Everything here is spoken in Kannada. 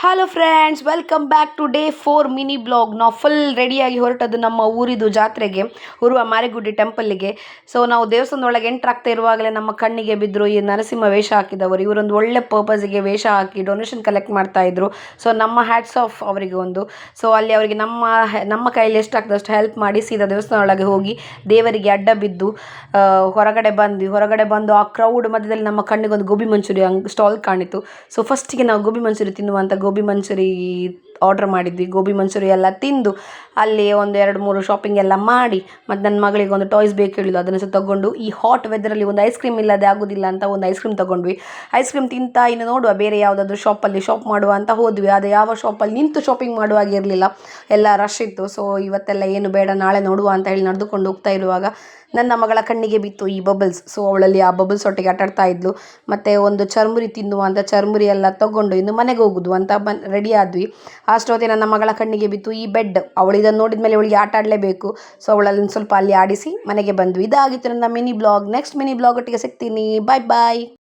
Hello friends, welcome back to day 4 mini blog. ನಾವು ಫುಲ್ ರೆಡಿಯಾಗಿ ಹೊರಟದ್ದು ನಮ್ಮ ಊರಿದು ಜಾತ್ರೆಗೆ, ಉರುವ ಮಾರಿಗುಡಿ ಟೆಂಪಲ್ಗೆ. ಸೊ ನಾವು ದೇವಸ್ಥಾನದೊಳಗೆ ಎಂಟ್ರ್ ಆಗ್ತಾ ಇರುವಾಗಲೇ ನಮ್ಮ ಕಣ್ಣಿಗೆ ಬಿದ್ದರು ಈ ನರಸಿಂಹ ವೇಷ ಹಾಕಿದವರು. ಇವರೊಂದು ಒಳ್ಳೆ ಪರ್ಪಸ್ಗೆ ವೇಷ ಹಾಕಿ ಡೊನೇಷನ್ ಕಲೆಕ್ಟ್ ಮಾಡ್ತಾ ಇದ್ರು. ಸೊ ನಮ್ಮ ಹ್ಯಾಟ್ಸ್ ಆಫ್ ಅವರಿಗೆ ಒಂದು. ಸೊ ಅಲ್ಲಿ ಅವರಿಗೆ ನಮ್ಮ ಕೈಯಲ್ಲಿ ಎಷ್ಟಾಗ್ತದೆ ಅಷ್ಟು ಹೆಲ್ಪ್ ಮಾಡಿ ಸೀದಾ ದೇವಸ್ಥಾನದೊಳಗೆ ಹೋಗಿ ದೇವರಿಗೆ ಅಡ್ಡ ಬಿದ್ದು ಹೊರಗಡೆ ಬಂದು ಆ ಕ್ರೌಡ್ ಮಧ್ಯದಲ್ಲಿ ನಮ್ಮ ಕಣ್ಣಿಗೆ ಒಂದು ಗೋಬಿ ಮಂಚೂರಿ ಸ್ಟಾಲ್ ಕಾಣಿತು. ಸೊ ಫಸ್ಟಿಗೆ ನಾವು ಗೋಬಿ ಮಂಚೂರಿ ತಿನ್ನುವಂಥ ಗೋಬಿ ಮಂಚೂರಿ ಆರ್ಡ್ರ್ ಮಾಡಿದ್ವಿ. ಗೋಬಿ ಮಂಚೂರಿ ಎಲ್ಲ ತಿಂದು ಅಲ್ಲಿ ಒಂದು 2-3 ಶಾಪಿಂಗ್ ಎಲ್ಲ ಮಾಡಿ, ಮತ್ತು ನನ್ನ ಮಗಳಿಗೆ ಒಂದು ಟಾಯ್ಸ್ ಬೇಕು ಹೇಳಿದ್ದು, ಅದನ್ನು ಸಹ ತೊಗೊಂಡು ಈ ಹಾಟ್ ವೆದರಲ್ಲಿ ಒಂದು ಐಸ್ ಕ್ರೀಮ್ ಇಲ್ಲದೆ ಆಗೋದಿಲ್ಲ ಅಂತ ಒಂದು ಐಸ್ ಕ್ರೀಮ್ ತೊಗೊಂಡ್ವಿ. ಐಸ್ ಕ್ರೀಮ್ ತಿಂತಾ ಇನ್ನು ನೋಡುವ ಬೇರೆ ಯಾವುದಾದ್ರೂ ಶಾಪಲ್ಲಿ ಶಾಪ್ ಮಾಡುವ ಅಂತ ಹೋದ್ವಿ. ಅದು ಯಾವ ಶಾಪಲ್ಲಿ ನಿಂತು ಶಾಪಿಂಗ್ ಮಾಡುವಾಗಿರಲಿಲ್ಲ, ಎಲ್ಲ ರಶ್ ಇತ್ತು. ಸೊ ಇವತ್ತೆಲ್ಲ ಏನು ಬೇಡ, ನಾಳೆ ನೋಡುವ ಅಂತ ಹೇಳಿ ನಡೆದುಕೊಂಡು ಹೋಗ್ತಾ ಇರುವಾಗ ನನ್ನ ಮಗಳ ಕಣ್ಣಿಗೆ ಬಿತ್ತು ಈ ಬಬಲ್ಸ್. ಸೊ ಅವಳಲ್ಲಿ ಆ ಬಬಲ್ಸ್ ಒಟ್ಟಿಗೆ ಆಟಾಡ್ತಾ ಇದ್ಲು. ಮತ್ತು ಒಂದು ಚರ್ಮುರಿ ತಿನ್ನುವ ಅಂತ ಚರ್ಮುರಿ ಎಲ್ಲ ತೊಗೊಂಡು ಇನ್ನು ಮನೆಗೆ ಹೋಗೋದು ಅಂತ ರೆಡಿ ಆದ್ವಿ. ಅಷ್ಟೊತ್ತಿಗೆ ನನ್ನ ಮಗಳ ಕಣ್ಣಿಗೆ ಬಿತ್ತು ಈ ಬೆಡ್. ಅವಳು ಇದನ್ನು ನೋಡಿದ ಮೇಲೆ ಅವಳಿಗೆ ಆಟ ಆಡಲೇಬೇಕು. ಸೊ ಅವಳಲ್ಲಿ ಸ್ವಲ್ಪ ಅಲ್ಲಿ ಆಡಿಸಿ ಮನೆಗೆ ಬಂದ್ವಿ. ಇದಾಗಿತ್ತು ನನ್ನ mini blog. Next mini blog ಒಟ್ಟಿಗೆ ಸಿಗ್ತೀನಿ. ಬಾಯ್ ಬಾಯ್.